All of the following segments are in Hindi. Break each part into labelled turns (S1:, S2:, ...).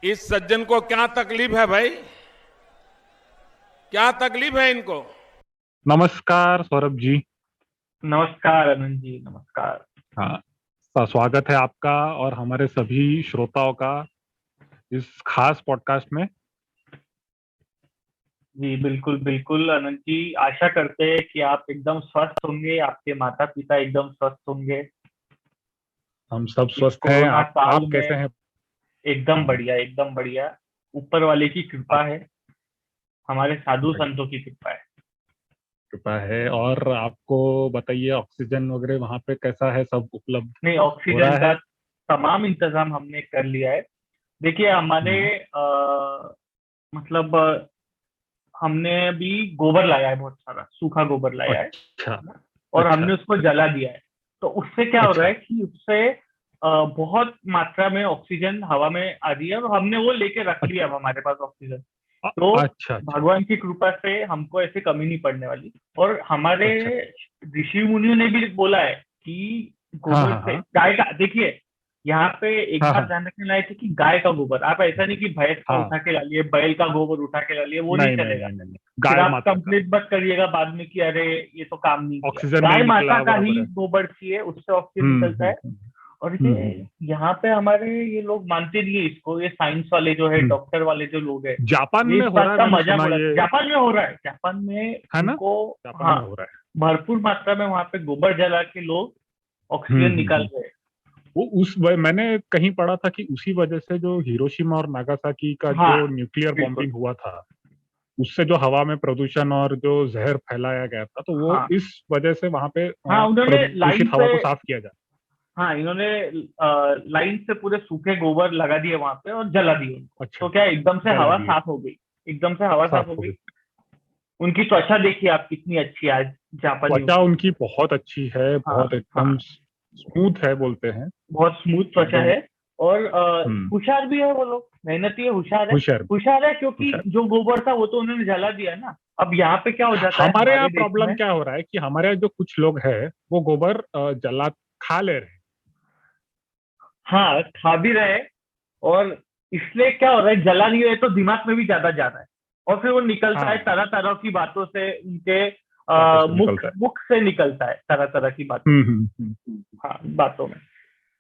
S1: इस सज्जन को क्या तकलीफ है भाई? क्या तकलीफ है इनको?
S2: नमस्कार सौरभ जी।
S3: नमस्कार अनंत जी, नमस्कार।
S2: हाँ, स्वागत है आपका और हमारे सभी श्रोताओं का इस खास पॉडकास्ट में।
S3: जी बिल्कुल बिल्कुल अनंत जी, आशा करते हैं कि आप एकदम स्वस्थ होंगे, आपके माता पिता एकदम स्वस्थ होंगे।
S2: हम सब
S3: इस
S2: स्वस्थ हैं।
S3: कोरोना
S2: आप
S3: काल
S2: कैसे
S3: में
S2: हैं?
S3: एकदम बढ़िया, एकदम बढ़िया। ऊपर वाले की कृपा
S2: आप
S3: है, हमारे साधु
S2: बढ़िया
S3: संतों की कृपा है।
S2: कृपा है। और आपको बताइए, ऑक्सीजन वगैरह वहाँ पे कैसा है? सब उपलब्ध
S3: नहीं,
S2: हो
S3: ऑक्सीजन
S2: रहा
S3: का
S2: है?
S3: तमाम इंतजाम हमने कर लिया है। देखिए हमारे
S2: हम्म।
S3: मतलब हमने अभी गोबर लाया है, बहुत सारा सूखा गोबर लाया है
S2: अच्छा।
S3: ना? और
S2: अच्छा।
S3: हमने उसको जला दिया है। तो उससे क्या हो रहा
S2: अच्छा।
S3: है कि उससे बहुत मात्रा में ऑक्सीजन हवा में आ रही है, और हमने वो लेके रख लिया अब हमारे पास ऑक्सीजन। तो
S2: अच्छा। अच्छा।
S3: भगवान की कृपा से हमको ऐसे कमी नहीं पड़ने वाली। और हमारे
S2: अच्छा।
S3: ऋषि मुनियों ने भी बोला है कि
S2: हाँ,
S3: गोबर
S2: हाँ,
S3: से
S2: हाँ,
S3: गाय का, देखिए यहाँ पे एक
S2: हाँ,
S3: बात
S2: हाँ,
S3: ध्यान रखने लायक है कि गाय का गोबर, आप ऐसा नहीं कि भैंस का
S2: हाँ।
S3: उठा के ला लिए, बैल का गोबर उठा के ला लिए, वो नहीं
S2: नहीं, नहीं,
S3: चलेगा।
S2: नहीं, नहीं, नहीं।
S3: फिर
S2: गाय
S3: आप
S2: माता का
S3: कंप्लेंट मत करिएगा बाद में कि अरे ये तो काम नहीं किया।
S2: ऑक्सीजन
S3: गाय
S2: नहीं
S3: माता
S2: निकला,
S3: का
S2: बराबर
S3: ही
S2: है।
S3: गोबर चाहिए, उससे ऑक्सीजन
S2: हम्म,
S3: निकलता है। और
S2: हम्म,
S3: ये यहाँ पे हमारे ये लोग मानते नहीं है इसको, ये साइंस वाले जो है,
S2: हम्म।
S3: डॉक्टर वाले जो लोग है,
S2: जापान
S3: ये
S2: में
S3: इस
S2: हो रहा
S3: बात
S2: है,
S3: का
S2: मैंने
S3: मजाक
S2: सुना
S3: उड़ाते।
S2: ये।
S3: जापान में हो रहा है, जापान में
S2: है ना?
S3: उनको,
S2: जापान
S3: हाँ,
S2: में हो रहा है।
S3: भरपूर मात्रा में वहां पे गोबर जला के लोग
S2: हम्म,
S3: ऑक्सीजन निकाल रहे हैं।
S2: वो मैंने कहीं पढ़ा था कि उसी वजह से जो हिरोशिमा और नागासाकी का
S3: हाँ
S2: जो न्यूक्लियर
S3: बिल्कुल।
S2: बॉम्बिंग हुआ था, उससे जो हवा में प्रदूषण और जो जहर फैलाया गया था, तो वो
S3: हाँ
S2: इस वजह से वहां पे
S3: हाँ, उन्होंने लाइन
S2: प्रदूषित हवा
S3: पे,
S2: को साफ किया जाए।
S3: हाँ इन्होंने लाइन से पूरे सूखे गोबर लगा दिए वहां पे और जला दिए उनको।
S2: अच्छा।
S3: तो क्या एकदम से
S2: जला
S3: हवा
S2: दिए।
S3: साफ हो गई, एकदम से हवा साफ
S2: साफ
S3: हो
S2: हो
S3: गई।
S2: गई।
S3: उनकी त्वचा देखिए आप कितनी अच्छी है आज, जापानियों
S2: त्वचा
S3: की।
S2: उनकी बहुत अच्छी है,
S3: हाँ
S2: बहुत एकदम
S3: हाँ,
S2: स्मूथ है, बोलते हैं।
S3: बहुत स्मूथ त्वचा
S2: एकदम।
S3: है। और
S2: हम्म।
S3: होशियार भी है वो लोग, मेहनती है, होशियार है।
S2: होशियार।
S3: होशियार है क्योंकि
S2: होशियार।
S3: जो गोबर था वो तो उन्होंने जला दिया ना। अब यहाँ पे क्या हो जाता है
S2: हमारे यहाँ
S3: हमारे देश
S2: प्रॉब्लम
S3: में।
S2: क्या हो रहा है कि हमारे यहाँ जो कुछ लोग हैं वो गोबर जला खा ले रहे हैं।
S3: हाँ खा भी रहे, और इसलिए क्या हो रहा है, जला नहीं रहे तो दिमाग में भी ज्यादा जा रहा है। और फिर वो निकलता है
S2: हाँ,
S3: तरह तरह की बातों से, उनके
S2: बातों से
S3: मुख
S2: निकलता है।
S3: मुख से निकलता है तरह तरह की बातें।
S2: हम्म,
S3: हाँ बातों में,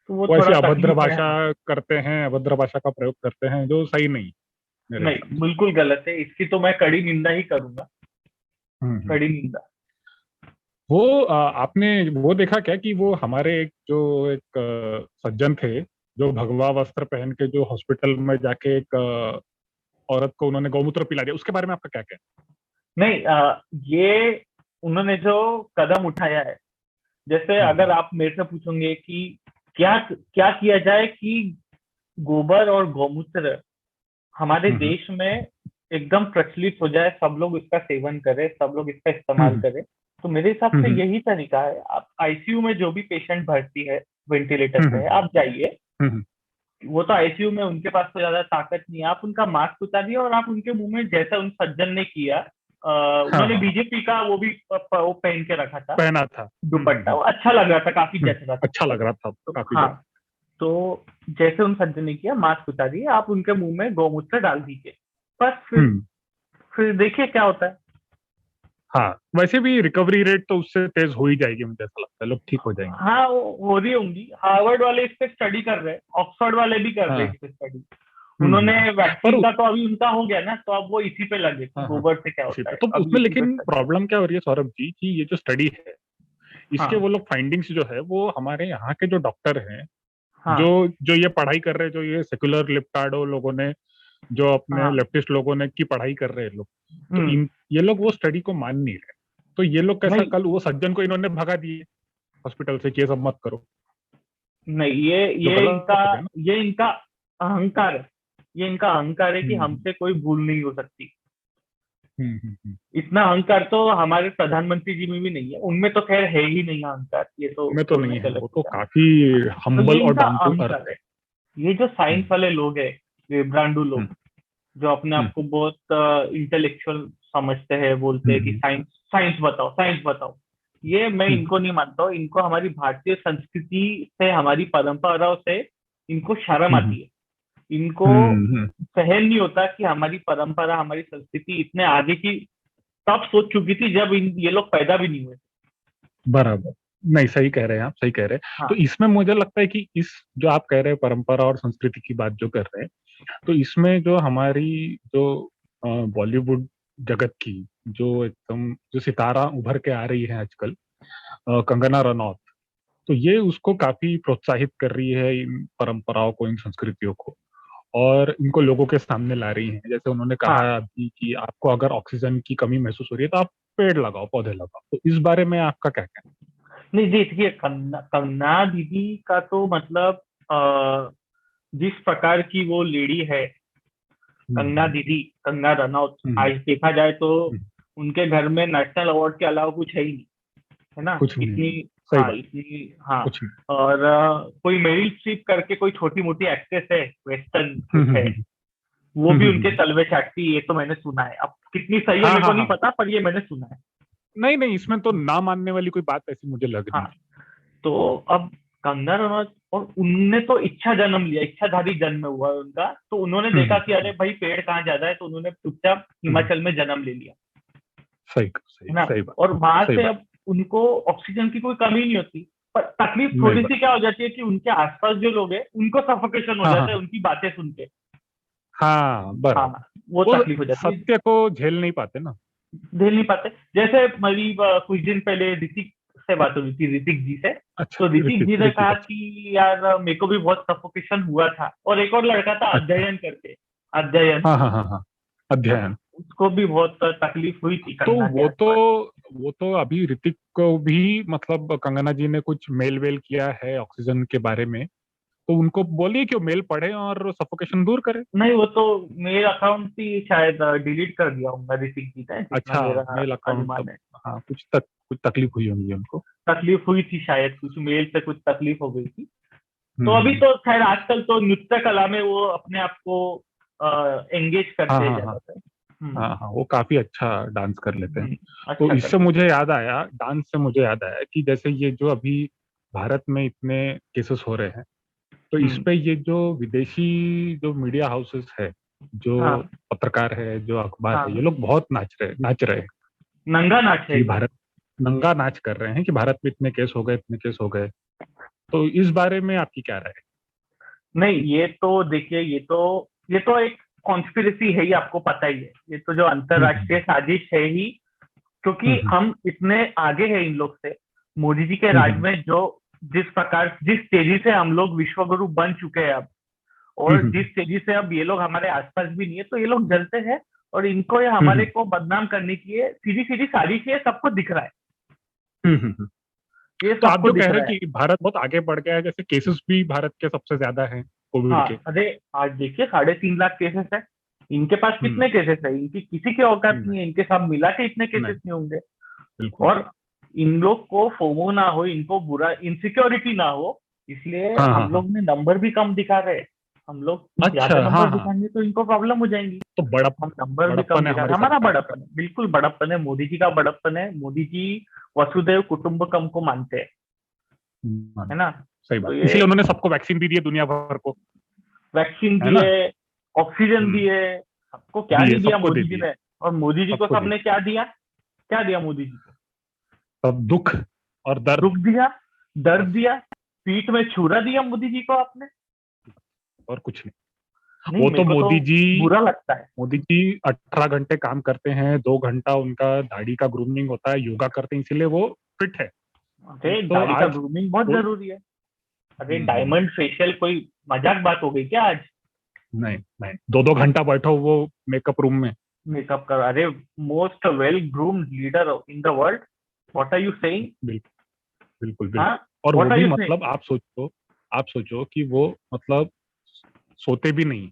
S3: तो वो
S2: वो ऐसी
S3: थोड़ा
S2: अभद्र
S3: तकलीफ है
S2: भाषा
S3: हमारे।
S2: करते हैं, अभद्र भाषा का प्रयोग करते हैं, जो सही नहीं मेरे हिसाब
S3: नहीं
S2: से।
S3: बिल्कुल गलत है, इसकी तो मैं कड़ी निंदा ही करूंगा,
S2: हम्म।
S3: कड़ी निंदा।
S2: वो आपने वो देखा क्या कि वो हमारे एक सज्जन थे, जो भगवा वस्त्र पहन के जो हॉस्पिटल में जाके एक औरत को उन्होंने गौमूत्र पिला दिया, उसके बारे में आपका क्या कहना
S3: नहीं ये उन्होंने जो कदम उठाया है, जैसे
S2: है?
S3: अगर आप मेरे से पूछोगे कि क्या क्या किया जाए कि गोबर और गौमूत्र हमारे
S2: हम्म,
S3: देश में एकदम प्रचलित हो जाए, सब लोग इसका सेवन करें, सब लोग इसका इस्तेमाल
S2: हम्म,
S3: करें, तो मेरे हिसाब से
S2: हम्म,
S3: यही तरीका है। आप आईसीयू में जो भी पेशेंट भर्ती है, वेंटिलेटर पे
S2: हम्म,
S3: है, आप जाइए।
S2: हम्म,
S3: वो तो आईसीयू में उनके पास तो ज्यादा ताकत नहीं है, आप उनका मास्क उतारिए और आप उनके मुंह में, जैसा उन सज्जन ने किया,
S2: हाँ,
S3: उन्होंने
S2: हाँ,
S3: बीजेपी का वो भी वो पहन के रखा था,
S2: पहना था।
S3: दुपट्टा, वो अच्छा लग रहा था, काफी
S2: हम्म,
S3: जच रहा था उस
S2: अच्छा
S3: पर।
S2: लग रहा था
S3: तो
S2: काफी
S3: हाँ,
S2: जगह।
S3: तो जैसे उन सज्जन ने किया, मास्क उतारिए, आप उनके मुंह में गौमूत्र डाल दीजिए, बस। फिर
S2: हम्म।
S3: फिर देखिए क्या होता है।
S2: हाँ, वैसे भी रिकवरी रेट तो उससे तेज हो ही जाएगी, मुझे ऐसा लगता है, लोग ठीक हो जाएंगे।
S3: हाँ वो हो रही होंगी, हार्वर्ड वाले इस पे स्टडी कर रहे हैं, ऑक्सफोर्ड वाले भी कर रहे हैं
S2: हाँ।
S3: इस पे स्टडी।
S2: हम्म,
S3: उन्होंने
S2: पर
S3: वैक्सीन का तो अभी उनका हो गया ना, तो अब वो इसी पे लगे कि
S2: हाँ, हाँ,
S3: गोबर से क्या
S2: इसी
S3: होता
S2: पे
S3: है,
S2: तो
S3: अभी
S2: उसमें
S3: इसी पे
S2: लेकिन
S3: स्टडी।
S2: प्रॉब्लम क्या हो रही है सौरभ जी की ये जो स्टडी है, इसके
S3: हाँ
S2: वो लोग फाइंडिंग्स जो है वो हमारे यहाँ के जो डॉक्टर हैं, जो
S3: हाँ
S2: जो ये पढ़ाई कर रहे हैं, जो ये सेक्युलर लिप्टाडो लोगों ने, जो अपने
S3: हाँ।
S2: लेफ्टिस्ट लोगों ने की पढ़ाई कर रहे हैं लोग, तो
S3: हम्म।
S2: इन ये लोग वो स्टडी को मान नहीं रहे। तो ये लोग कैसा,
S3: नहीं
S2: कल वो सज्जन को इन्होंने भगा दिए हॉस्पिटल से कि ये सब मत करो,
S3: नहीं, ये
S2: जो
S3: ये इनका
S2: गलत हो गया ना।
S3: ये इनका अहंकार है। ये इनका अहंकार है कि
S2: हम्म,
S3: हमसे कोई भूल नहीं हो सकती।
S2: हम्म,
S3: इतना अहंकार तो हमारे प्रधानमंत्री जी में भी नहीं है, उनमें तो खैर है ही नहीं अहंकार, ये तो
S2: में तो
S3: बोलना
S2: नहीं
S3: ही
S2: है,
S3: गलत
S2: वो
S3: हो
S2: तो
S3: जाएगा।
S2: काफी
S3: तो ये
S2: हम्बल और
S3: इनका
S2: डाउन टू अर्थ
S3: अहंकार
S2: है।
S3: है। ये जो साइंस
S2: हम्म,
S3: वाले लोग हैं, ये ब्रांडू
S2: हम्म,
S3: लोग, जो अपने आप
S2: हम्म,
S3: को बहुत इंटेलेक्चुअल समझते हैं, बोलते हैं कि
S2: हम्म,
S3: साइंस साइंस बताओ, साइंस बताओ। ये मैं
S2: हम्म,
S3: इनको नहीं मानता हूँ, इनको हमारी भारतीय संस्कृति से, हमारी परंपराओं से इनको शर्म
S2: हम्म,
S3: आती है। इनको
S2: हम्म।
S3: सहन नहीं होता कि हमारी परंपरा, हमारी संस्कृति इतने आगे की तब सोच चुकी थी जब ये लोग पैदा भी नहीं हुए।
S2: बराबर। नहीं, सही कह रहे हैं आप, सही कह रहे हैं। तो
S3: हाँ
S2: इसमें मुझे लगता है कि इस जो आप कह रहे हैं परंपरा और संस्कृति की बात जो कर रहे हैं, तो इसमें जो हमारी जो बॉलीवुड जगत की जो एकदम जो सितारा उभर के आ रही है आजकल, कंगना रनौत, तो ये उसको काफी प्रोत्साहित कर रही है, इन परंपराओं को, इन संस्कृतियों को, और इनको लोगों के सामने ला रही हैं। जैसे उन्होंने
S3: हाँ।
S2: कहा अभी कि आपको अगर ऑक्सीजन की कमी महसूस हो रही है तो आप पेड़ लगाओ, पौधे लगाओ। तो इस बारे में आपका क्या कहना
S3: नहीं देखिए, कंगना कंगना दीदी का तो मतलब जिस प्रकार की वो लेडी है,
S2: है?
S3: कंगना दीदी, कंगना रनौत,
S2: हम्म,
S3: आज देखा जाए तो
S2: हम्म,
S3: उनके घर में नेशनल अवार्ड के अलावा कुछ है ही नहीं, है ना,
S2: कुछ नहीं
S3: इतनी।
S2: है। सही
S3: हाँ
S2: बात।
S3: इतनी। हाँ।
S2: कुछ नहीं।
S3: और कोई मेरिल स्ट्रीप करके कोई छोटी मोटी एक्ट्रेस है, वेस्टर्न
S2: हम्म,
S3: कुछ है,
S2: हम्म,
S3: वो भी उनके
S2: हम्म।
S3: तलवे चाटती है, ये तो मैंने सुना है। अब कितनी सही है
S2: हाँ,
S3: मेरे को
S2: हाँ,
S3: नहीं
S2: हाँ।
S3: पता, पर ये मैंने सुना है।
S2: नहीं, नहीं, इसमें तो ना मानने वाली कोई बात ऐसी मुझे लग नहीं
S3: हाँ।
S2: रही।
S3: तो अब कंगना रनौत, और उनने तो इच्छा जन्म लिया, इच्छाधारी जन्म हुआ उनका, तो उन्होंने
S2: हम्म,
S3: देखा कि अरे भाई पेड़ कहाँ ज्यादा है, तो उन्होंने चुपचाप
S2: हम्म।
S3: हिमाचल में जन्म ले लिया,
S2: सही सही
S3: है ना।
S2: सही बात।
S3: और वहां
S2: सही
S3: से
S2: बात।
S3: अब उनको ऑक्सीजन की कोई कमी नहीं होती, पर तकलीफ
S2: नहीं
S3: थोड़ी
S2: बात।
S3: सी क्या हो जाती है कि उनके आसपास जो लोग हैं उनको सफोकेशन हो
S2: हाँ,
S3: जाता है
S2: हाँ,
S3: उनकी बातें सुन के।
S2: हाँ,
S3: हाँ,
S2: बराबर।
S3: वो
S2: वो
S3: तकलीफ हो जाती है,
S2: सत्य को झेल नहीं पाते ना।
S3: झेल नहीं पाते। जैसे मेरी कुछ दिन पहले ऋतिक से बात हुई थी, ऋतिक जी से।
S2: अच्छा,
S3: तो ऋतिक
S2: ऋतिक
S3: जी ने
S2: ऋतिक,
S3: कहा
S2: अच्छा।
S3: कि यार मेरे को भी बहुत सफोकेशन हुआ था, और एक और लड़का था
S2: अच्छा।
S3: अध्ययन करके, अध्ययन,
S2: हाँ, हाँ, हाँ, हाँ।
S3: है ना,
S2: अध्ययन।
S3: उसको भी बहुत तकलीफ हुई थी
S2: तो
S3: कंगना के
S2: वो तो
S3: आसपास।
S2: वो तो अभी ऋतिक को भी मतलब कंगना जी ने कुछ मेल वेल किया है ऑक्सीजन के बारे में, तो उनको बोलिए कि वो मेल पढ़े और सफोकेशन दूर करे।
S3: नहीं, वो तो मेरा अकाउंट ही शायद डिलीट कर दिया होगा ऋतिक जी ने, जितना
S2: अच्छा,
S3: मेरा
S2: मेल अकाउंट
S3: अनुमान
S2: तब।
S3: है।
S2: हाँ, कुछ तकलीफ हुई होंगी उनको।
S3: तकलीफ हुई थी शायद, कुछ मेल से कुछ तकलीफ हो गई थी। तो
S2: हम्म,
S3: अभी तो खैर आजकल तो नृत्य कला में वो अपने आप को एंगेज
S2: हाँ,
S3: करते हैं
S2: हाँ, हाँ,
S3: ज्यादातर।
S2: हाँ, हाँ, वो काफी अच्छा डांस कर लेते हैं।
S3: हम्म,
S2: तो
S3: अच्छा
S2: इससे
S3: करते हैं।
S2: मुझे याद आया, डांस से मुझे याद आया कि जैसे ये जो अभी भारत में इतने केसेस हो रहे हैं, तो इस
S3: हम्म।
S2: पे ये जो विदेशी जो मीडिया हाउसेस है, जो
S3: हाँ
S2: पत्रकार है, जो अखबार है, ये
S3: हाँ।
S2: लोग बहुत नाच रहे हैं
S3: नंगा नाच है
S2: कि
S3: ये।
S2: भारत, नंगा नाच कर रहे हैं कि भारत में इतने केस हो गए, इतने केस हो गए। तो इस बारे में आपकी क्या राय
S3: नहीं, ये तो देखिए, ये तो एक कॉन्स्पिरेसी है ही, आपको पता ही है, ये तो जो
S2: है?
S3: अंतरराष्ट्रीय साजिश है ही। क्योंकि
S2: हम्म,
S3: हम इतने आगे हैं इन लोग से, मोदी जी के राज
S2: हम्म,
S3: में जो, जिस तेजी से हम लोग विश्वगुरु बन चुके हैं अब,
S2: हम्म,
S3: और जिस तेजी से अब ये लोग हमारे आसपास भी नहीं है, तो ये लोग जलते हैं। और इनको ये
S2: हम्म,
S3: हमारे को बदनाम करने की ये सीधी सीधी साजिश है, सबको दिख रहा है,
S2: हम्म,
S3: ये
S2: तो आप
S3: सबको
S2: जो कह
S3: दिख
S2: रहे
S3: रहा
S2: हैं
S3: है।
S2: कि भारत बहुत आगे बढ़ गया है, जैसे केसेस भी भारत के सबसे ज्यादा हैं कोविड
S3: हाँ,
S2: के।
S3: अरे आज देखिए 3.5 लाख केसेस है, इनके पास
S2: हम्म।
S3: कितने केसेस है, इनकी किसी के औकात नहीं है, इनके साथ मिला के इतने केसेस
S2: नहीं,
S3: नहीं होंगे।
S2: बिल्कुल।
S3: और इन लोग को फोमो ना हो, इनको बुरा इनसिक्योरिटी ना हो, इसलिए
S2: हाँ, हाँ,
S3: हम
S2: हाँ।
S3: लोग ने नंबर भी कम दिखा रहे हैं। हम लोग ज्यादा
S2: अच्छा, हाँ,
S3: नंबर
S2: हाँ।
S3: दिखाएंगे तो इनको प्रॉब्लम हो जाएंगी।
S2: तो
S3: हम नंबर भी कम
S2: बड़प्पन है
S3: दिखा
S2: हमारी
S3: रहे हैं, हमारा
S2: सरकार का।
S3: बड़प्पन है, बिल्कुल बड़प्पन है, मोदी जी का बड़प्पन है। मोदी जी वसुदैव कुटुंबकम को मानते हैं, है ना।
S2: सही
S3: तो
S2: बात,
S3: ये
S2: इसलिए उन्होंने सबको वैक्सीन भी दी है दुनिया भर को।
S3: वैक्सीन
S2: है
S3: दी
S2: ना?
S3: है, ऑक्सीजन दी
S2: हम्म।
S3: है, सबको क्या
S2: दिए,
S3: नहीं दिया
S2: सबको दे
S3: मोदी जी
S2: दिए।
S3: ने। और मोदी जी को
S2: सबको दे
S3: सबने
S2: दिए।
S3: क्या दिया, क्या दिया मोदी जी को?
S2: सब दुख और दर्द।
S3: दुख दिया, दर्द
S2: बस।
S3: दिया, पीठ में छुरा दिया मोदी जी को आपने।
S2: और कुछ नहीं।
S3: नहीं,
S2: वो
S3: मेरे
S2: तो
S3: को तो
S2: मोदी जी,
S3: बुरा लगता है।
S2: 18 घंटे काम करते हैं, 2 घंटा उनका दाढ़ी का ग्रूमिंग होता है, योगा करते हैं, इसीलिए वो फिट है।
S3: अरे
S2: तो
S3: दाढ़ी का
S2: आज
S3: ग्रूमिंग बहुत
S2: वो,
S3: जरूरी है। अरे डायमंड फेशियल कोई मजाक बात हो गई क्या आज?
S2: नहीं, नहीं, 2-2 घंटा बैठो वो मेकअप रूम में।
S3: मेकअप कर, अरे most well groomed leader in the world, what are you saying?
S2: बिल्कुल, बिल्कुल,
S3: हाँ,
S2: बिल्कुल। और वो
S3: व्हाट आर
S2: भी
S3: यू सेइंग?
S2: मतलब आप सोचो कि वो मतलब सोते भी नहीं,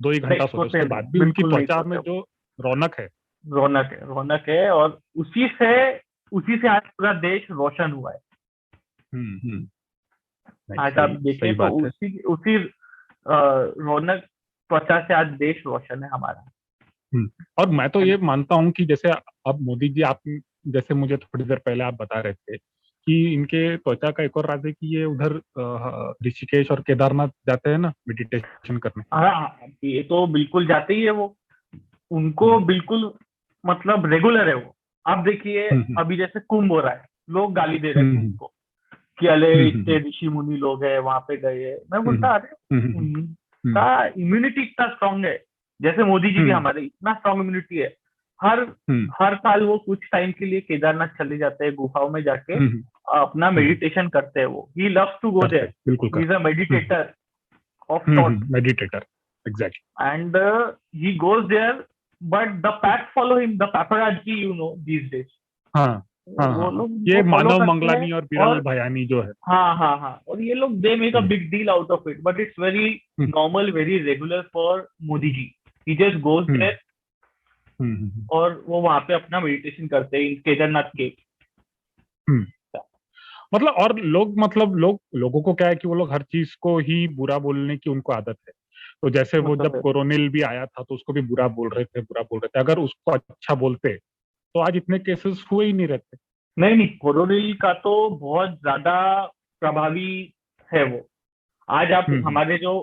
S2: 2 ही घंटा
S3: नहीं
S2: सोते,
S3: सोते
S2: उसके
S3: नहीं,
S2: बाद भी उनकी
S3: बिल्कुल नहीं
S2: त्वचा में
S3: सोते।
S2: जो रौनक है।
S3: रौनक है, रौनक है, और उसी से आज पूरा देश रोशन हुआ है।
S2: हम्म, नहीं,
S3: आज आप
S2: सही
S3: देखें
S2: सही
S3: तो
S2: बात है।
S3: उसी उसी रौनक त्वचा से आज देश रोशन है हमारा,
S2: और मैं तो
S3: है
S2: ये
S3: ना।
S2: मानता हूँ कि जैसे अब मोदी जी, आप जैसे मुझे थोड़ी देर पहले आप बता रहे थे कि इनके त्वचा का एक और राज है कि ये उधर ऋषिकेश और केदारनाथ जाते हैं ना मेडिटेशन करने।
S3: हाँ, ये तो बिल्कुल जाते ही है वो, उनको
S2: हम्म
S3: बिल्कुल मतलब रेगुलर है वो। आप देखिए
S2: हम्म
S3: अभी जैसे कुंभ हो रहा है, लोग गाली दे रहे हैं कुंभ
S2: हम्म
S3: को कि अरे
S2: हम्म
S3: इतने ऋषि मुनि लोग हैं वहां पे गए हैं। मैं
S2: हम्म
S3: बोलता अरे
S2: हम्म हम्म
S3: उनका इम्यूनिटी इतना स्ट्रांग है, जैसे मोदी जी भी
S2: हम्म
S3: हमारे इतना स्ट्रांग इम्यूनिटी है। हर
S2: हम्म
S3: हर साल वो कुछ टाइम के लिए केदारनाथ चले जाते हैं, गुफाओं में जाके
S2: हम्म
S3: अपना
S2: हम्म,
S3: मेडिटेशन करते हैं। वो ही लव्स टू गो
S2: करते
S3: देयर,
S2: हैं, बिल्कुल
S3: ही इज अ
S2: करते हैं।
S3: Meditator of sort
S2: meditator, exactly.
S3: and he goes there, but the pack follow him, the paparazzi, these days.
S2: हाँ हाँ हाँ
S3: वो
S2: हाँ,
S3: लोग
S2: ये
S3: उनको फॉलो
S2: मानव
S3: करते हैं।
S2: मंगलानी और बिरल
S3: और
S2: भयानी जो है।
S3: हाँ हाँ हाँ, और ये लोग they make a
S2: hmm
S3: big deal out of it, but it's very
S2: hmm
S3: normal, very regular for Modi ji. He just goes
S2: hmm
S3: there
S2: hmm
S3: और वो वहां पे अपना मेडिटेशन करते हैं इन केदारनाथ के।
S2: हम्म। मतलब और लोग, मतलब लोगों को क्या है कि वो लोग हर चीज को ही बुरा बोलने की उनको आदत है। तो जैसे वो
S3: मतलब
S2: जब कोरोनिल भी आया था तो उसको भी बुरा बोल रहे थे, बुरा बोल रहे थे। अगर उसको अच्छा बोलते तो आज इतने केसेस हुए ही नहीं रहते।
S3: नहीं नहीं, कोरोनिल का तो बहुत ज्यादा प्रभावी है वो। आज आप
S2: हम्म।
S3: हमारे जो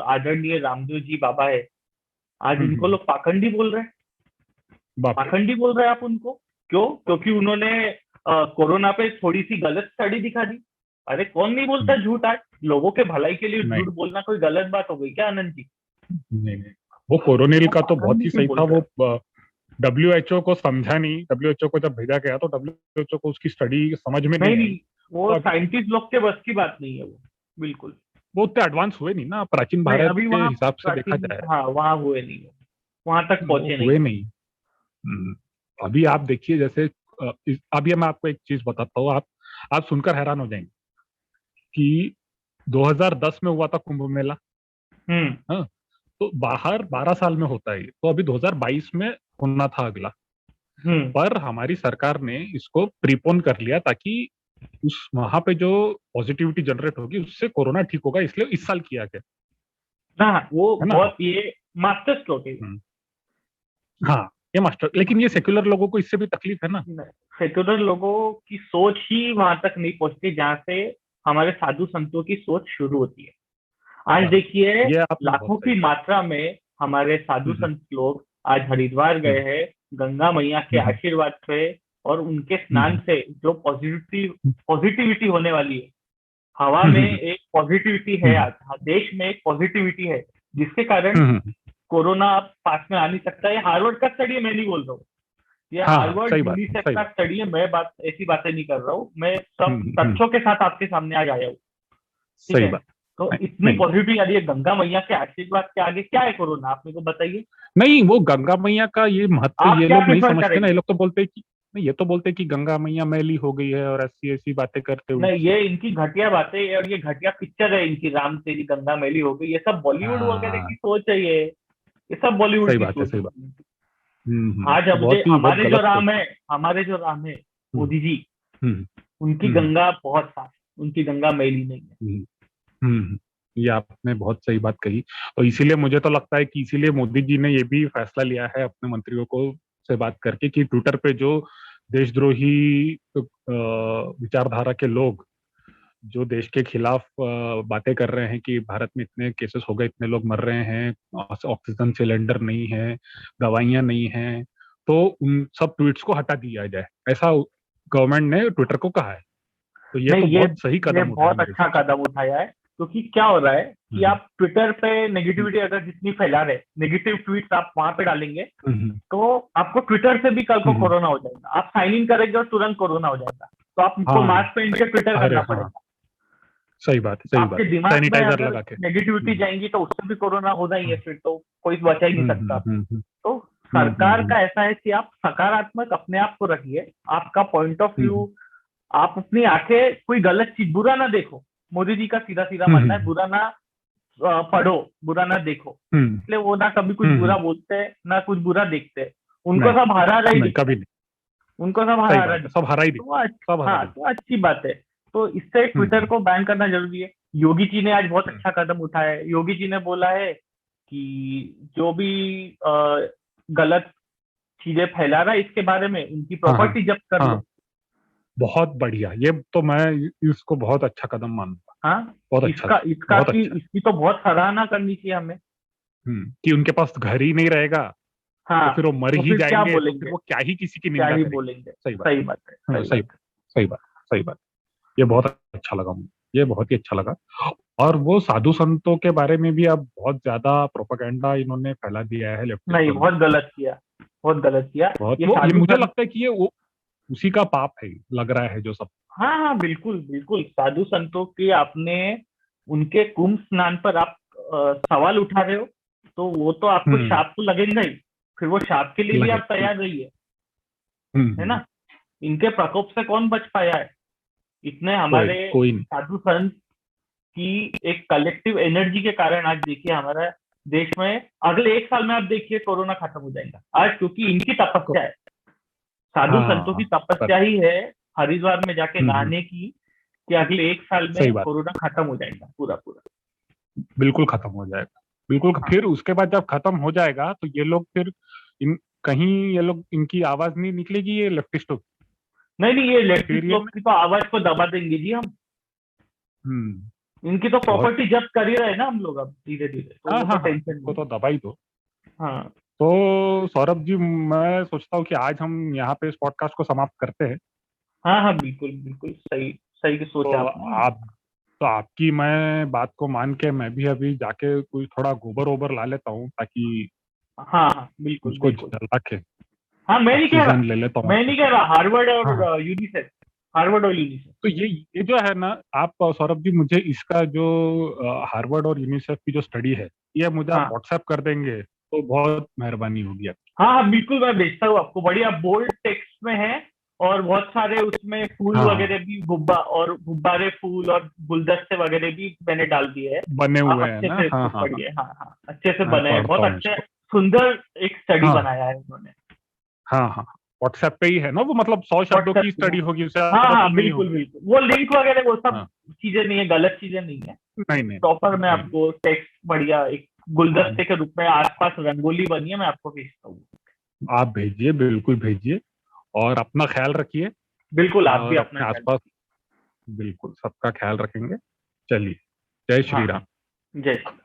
S3: आदरणीय रामदेव जी बाबा है, आज
S2: हम्म
S3: उनको
S2: हम्म,
S3: लोग पाखंडी बोल रहे हैं।
S2: बाप रे।
S3: पाखंडी बोल रहे हैं आप उनको, क्यों? क्योंकि उन्होंने कोरोना पे थोड़ी सी गलत स्टडी दिखा दी। अरे कौन नहीं बोलता
S2: हम्म,
S3: झूठ? आज लोगों के भलाई के लिए
S2: नहीं
S3: झूठ बोलना कोई गलत बात हो गई क्या, आनंद जी?
S2: नहीं नहीं, वो कोरोनिल
S3: वो
S2: का तो बहुत
S3: पाखंडी
S2: ही
S3: क्यों
S2: सही था।
S3: बोल रहे
S2: वो
S3: हैं?
S2: डब्ल्यूएचओ को समझा नहीं। डब्ल्यूएचओ को जब भेजा गया तो डब्ल्यूएचओ को उसकी स्टडी समझ में नहीं
S3: नहीं
S2: आई।
S3: नहीं,
S2: तो
S3: वो
S2: अब
S3: साइंटिस्ट लोग के बस की बात नहीं है वो, बिल्कुल।
S2: वो उतने एडवांस हुए नहीं ना, प्राचीन
S3: नहीं,
S2: भारत
S3: अभी
S2: के
S3: वहाँ
S2: हिसाब से देखा
S3: प्राचीन,
S2: जाए।
S3: हाँ वहाँ हुए नहीं हो, वहां तक
S2: वो
S3: पहुंचे नहीं
S2: हुए
S3: हो।
S2: नहीं। हम्म, अभी आप देखिए जैसे अभी मैं आपको एक चीज बताता हूँ। आप सुनकर हैरान हो जाएंगे कि 2010 में हुआ था कुंभ मेला।
S3: हम्म
S2: हाँ, तो बाहर 12 साल में होता है, तो अभी 2022 में होना था अगला।
S3: हम्म।
S2: पर हमारी सरकार ने इसको प्रीपोन कर लिया ताकि उस वहां पे जो पॉजिटिविटी जनरेट होगी उससे कोरोना ठीक होगा, इसलिए इस साल किया गया।
S3: हाँ, वो
S2: है ना।
S3: बहुत ये मास्टर स्ट्रोक है।
S2: हम्म, हाँ, ये मास्टर, लेकिन ये सेक्युलर लोगों को इससे भी तकलीफ है ना।
S3: सेक्युलर लोगों की सोच ही वहां तक नहीं पहुंचती जहां से हमारे साधु संतों की सोच शुरू होती है। आज
S2: बस,
S3: देखिए
S2: ये आपने बहुत
S3: लाखों
S2: सही
S3: की
S2: कहा।
S3: मात्रा में हमारे साधु
S2: हम्म
S3: संत लोग आज हरिद्वार गए
S2: हम्म
S3: हैं, गंगा मैया के
S2: हम्म
S3: आशीर्वाद से और उनके स्नान
S2: हम्म
S3: से जो पॉजिटिविटी होने वाली है। हवा में
S2: हम्म
S3: एक पॉजिटिविटी है,
S2: हम्म
S3: आज देश में एक पॉजिटिविटी है, जिसके कारण
S2: हम्म,
S3: कोरोना अब पास में आ नहीं सकता। ये हार्वर्ड का स्टडी है, मैं नहीं बोल रहा हूँ। ये
S2: हाँ हाँ,
S3: हार्वर्ड
S2: सही बात है,
S3: यूनिसेफ
S2: सही
S3: का
S2: बात।
S3: स्टडी है। मैं बात ऐसी बातें नहीं कर रहा हूँ, मैं सब
S2: हम्म,
S3: तथ्यों के साथ आपके सामने आज आया हूँ। ठीक
S2: सही
S3: है,
S2: बात।
S3: तो
S2: नहीं
S3: इतनी
S2: नहीं
S3: पॉजिटिविटी आ रही है गंगा मैया के आशीर्वाद के आगे क्या है कोरोना, आप मेरे को बताइए।
S2: नहीं, वो गंगा मैया का ये महत्व
S3: आप
S2: ये
S3: क्या
S2: लोग नहीं
S3: प्रिफर
S2: समझते ना। ये
S3: करेंगे?
S2: लोग तो बोलते हैं कि नहीं, ये तो बोलते हैं कि गंगा मैया मैली हो गई है और ऐसी ऐसी बातें करते हैं
S3: नहीं,
S2: उनसे।
S3: ये इनकी घटिया बातें है और ये घटिया पिक्चर है इनकी, राम तेरी गंगा मैली हो गई। ये सब बॉलीवुड वगैरह की
S2: हाँ,
S3: सोच है ये सब बॉलीवुड
S2: सही
S3: की
S2: बात है,
S3: सोच
S2: सही बात।
S3: है। आज अब
S2: बहुत ही, बहुत
S3: हमारे जो
S2: गलत
S3: राम
S2: सोच
S3: है,
S2: है।
S3: हमारे जो राम है
S2: हम्म
S3: मोदी जी,
S2: हम्म
S3: उनकी
S2: हम्म
S3: गंगा बहुत साफ है, उनकी गंगा मैली नहीं है।
S2: हम्म ये आपने बहुत सही बात कही। और इसीलिए मुझे तो लगता है कि इसीलिए मोदी जी ने ये भी फैसला लिया है अपने मंत्रियों को से बात करके कि ट्विटर पे जो देशद्रोही विचारधारा के लोग जो देश के खिलाफ बातें कर रहे हैं कि भारत में इतने केसेस हो गए, इतने लोग मर रहे हैं, ऑक्सीजन सिलेंडर नहीं है, दवाइयां नहीं है, तो उन सब ट्वीट्स को हटा दिया जाए, ऐसा गवर्नमेंट ने ट्विटर को कहा है। तो ये
S3: नहीं,
S2: तो बहुत सही
S3: ये
S2: कदम उठाया
S3: बहुत
S2: मेरे
S3: अच्छा
S2: हिसाब से।
S3: कदम उठाया है, क्योंकि क्या हो रहा है कि
S2: हम्म
S3: आप ट्विटर पे
S2: हम्म
S3: नेगेटिविटी अगर जितनी फैला रहे, नेगेटिव ट्वीट्स आप वहां पे डालेंगे,
S2: हम्म
S3: तो आपको ट्विटर से भी कल को
S2: हम्म,
S3: कोरोना हो जाएगा। आप साइन इन करेंगे और तुरंत कोरोना हो जाएगा, तो आपको
S2: हाँ,
S3: मास्क पहन के ट्विटर
S2: अरे
S3: करना
S2: हाँ,
S3: पड़ेगा।
S2: सही बात है, सही
S3: आपके
S2: बात।
S3: दिमाग में
S2: सैनिटाइजर
S3: अगर
S2: लगा के।
S3: नेगेटिविटी जाएंगी तो उससे भी कोरोना होना ही है,
S2: हम्म
S3: फिर तो कोई बचा ही नहीं
S2: हम्म
S3: सकता।
S2: हम्म हम्म
S3: तो
S2: हम्म
S3: सरकार
S2: हम्म
S3: का ऐसा है कि आप सकारात्मक अपने आप को रखिए, आपका पॉइंट ऑफ
S2: हम्म
S3: व्यू, आप अपनी आंखें कोई गलत चीज बुरा ना देखो। मोदी जी का सीधा सीधा
S2: हम्म
S3: मानना है
S2: हम्म
S3: बुरा ना पढ़ो, बुरा ना देखो।
S2: हम्म
S3: इसलिए वो ना कभी कुछ बुरा
S2: हम्म,
S3: बोलते हैं ना कुछ बुरा देखते हैं। उनको
S2: नहीं
S3: सब हरा हरा ही
S2: नहीं,
S3: दिखता
S2: कभी
S3: है,
S2: नहीं।
S3: उनको सब हरा
S2: सही
S3: हरा
S2: बात है,
S3: दिखता
S2: सब
S3: है।
S2: हरा ही
S3: तो
S2: दिखता है, सब हरा
S3: हाँ,
S2: दिखता
S3: तो अच्छी बात है। तो इससे
S2: है।
S3: ट्विटर को बैन करना जरूरी है। योगी जी ने आज बहुत अच्छा कदम उठाया है। योगी जी ने बोला है कि जो भी गलत चीजें फैला रहा है इसके बारे में उनकी
S2: हाँ हाँ
S3: प्रॉपर्टी जब्त कर
S2: हाँ
S3: लो।
S2: बहुत बढ़िया, ये तो मैं इसको बहुत अच्छा कदम मानूंगा।
S3: हाँ,
S2: बहुत अच्छा,
S3: इसका
S2: बहुत अच्छा।
S3: इसकी तो बहुत सराहना करनी चाहिए हमें।
S2: कि उनके पास घर ही नहीं रहेगा तो
S3: हाँ,
S2: फिर वो मर
S3: तो
S2: ही
S3: फिर क्या
S2: जाएंगे, तो फिर
S3: बोलेंगे,
S2: वो क्या ही किसी की
S3: क्या
S2: निंदा
S3: ही
S2: करेंगे।
S3: बोलेंगे।
S2: सही बात।
S3: सही बात है,
S2: हाँ,
S3: सही
S2: सही,
S3: बात है।
S2: सही बात, सही बात। ये बहुत अच्छा लगा मुझे, ये बहुत ही अच्छा लगा। और वो साधु संतों के बारे में भी अब बहुत ज्यादा प्रोपेगेंडा इन्होंने फैला दिया है
S3: नहीं,
S2: लेफ्टिस्टों ने।
S3: बहुत गलत किया, बहुत गलत किया।
S2: बहुत,
S3: ये
S2: वो ये
S3: साधु
S2: मुझे
S3: संत,
S2: लगता है कि ये वो उसी का पाप है, लग रहा है जो सब।
S3: हाँ हाँ, बिल्कुल बिल्कुल, साधु संतों की आपने, उनके कुंभ स्नान पर आप सवाल उठा रहे हो, तो वो तो आपको
S2: हम्म।
S3: शाप तो लगेगा ही। फिर वो शाप के लिए भी
S2: लगे।
S3: आप तैयार रहिए, है
S2: हम्म।
S3: ना। इनके प्रकोप से कौन बच पाया है? इतने
S2: कोई
S3: हमारे
S2: नहीं, कोई नहीं।
S3: साधु संत की एक कलेक्टिव एनर्जी के कारण आज देखिए हमारा देश में, अगले 1 साल में आप देखिए कोरोना खत्म हो जाएगा आज, क्योंकि इनकी तपस्या है। साधु संतों की
S2: हाँ। पर
S3: तपस्या ही है हरिद्वार में जाके
S2: हम्म।
S3: नहाने की, कि अगले 1 साल
S2: सही
S3: में
S2: बात।
S3: कोरोना खत्म हो जाएगा पूरा पूरा।
S2: बिल्कुल खत्म हो जाएगा, बिल्कुल।
S3: हाँ,
S2: फिर उसके बाद जब खत्म हो जाएगा तो ये लोग फिर इन कहीं ये लोग, इनकी आवाज नहीं निकलेगी ये लेफ्टिस्टों की।
S3: नहीं नहीं, ये
S2: फिर
S3: लेफ्टिस्ट
S2: ये
S3: लोग की तो आवाज को दबा देंगे जी हम।
S2: हम्म।
S3: इनकी तो
S2: बहुत।
S3: प्रॉपर्टी जब्त कर ही रहे हैं ना हम लोग अब धीरे धीरे, तो
S2: हाँ
S3: वो तो
S2: हाँ हाँ,
S3: टेंशन
S2: इसको
S3: नहीं
S2: तो
S3: है।
S2: दबा ही दो।
S3: हाँ
S2: तो सौरभ जी, मैं सोचता हूँ कि आज हम यहाँ पे इस पॉडकास्ट को समाप्त करते हैं।
S3: हाँ हाँ, बिल्कुल बिल्कुल सही, सही की सोचा
S2: तो
S3: आपने।
S2: आप तो आपकी मैं बात को मान के मैं भी अभी जाके कोई थोड़ा गोबर ओबर ला लेता हूँ, ताकि
S3: हाँ हाँ, बिल्कुल
S2: उसको
S3: बिल्कुल।
S2: जला के
S3: हाँ, मैं नहीं कह
S2: ऑक्सीजन
S3: रहा,
S2: ले लेता हूँ
S3: मैं
S2: अच्छे
S3: नहीं
S2: से।
S3: कह रहा, हार्वर्ड
S2: हाँ हाँ।
S3: और यूनिसेफ, हार्वर्ड और यूनिसेफ।
S2: तो ये जो है ना, आप सौरभ जी मुझे इसका जो हार्वर्ड और यूनिसेफ की जो स्टडी है, ये मुझे आप
S3: हाँ
S2: व्हाट्सएप कर देंगे तो बहुत मेहरबानी होगी आपकी।
S3: हाँ हाँ, बिल्कुल मैं भेजता हूँ आपको, बढ़िया बोल्ड टेक्स्ट में है। और बहुत सारे उसमें फूल
S2: हाँ हाँ,
S3: वगैरह भी, गुब्बारे, फूल और गुलदस्ते वगैरह भी मैंने डाल दिए हैं।
S2: बने
S3: आप
S2: हुए हैं
S3: अच्छे
S2: ना।
S3: से
S2: हाँ
S3: इसको
S2: हाँ हाँ।
S3: पढ़िए, हाँ हाँ, अच्छे से
S2: मैं
S3: बने हैं,
S2: पढ़ता
S3: बहुत
S2: हूँ
S3: अच्छे,
S2: उसको।
S3: सुंदर एक स्टडी
S2: हाँ
S3: बनाया है उन्होंने।
S2: हाँ हाँ। व्हाट्सएप पे ही है ना वो, मतलब 100 शब्दों
S3: व्हाट्सएप
S2: की
S3: पे,
S2: स्टडी होगी, उससे
S3: हाँ
S2: ज्यादा तो
S3: हाँ,
S2: नहीं
S3: बिल्कुल
S2: होगी।
S3: बिल्कुल, वो लिंक वगैरह वो सब
S2: हाँ।
S3: चीजें नहीं है, गलत चीजें नहीं है।
S2: नहीं नहीं
S3: प्रॉपर मैं
S2: नहीं।
S3: आपको टेक्स्ट बढ़िया एक
S2: हाँ,
S3: गुलदस्ते के रूप में आसपास रंगोली बनी है, मैं आपको भेजता हूँ।
S2: आप भेजिए, बिल्कुल भेजिए। और अपना ख्याल रखिए।
S3: बिल्कुल, आप भी
S2: और
S3: अपना
S2: अपने
S3: ख्याल
S2: आसपास बिल्कुल सबका ख्याल रखेंगे। चलिए, जय
S3: रखिए।
S2: श्री
S3: हाँ,
S2: राम।
S3: जय श्री राम।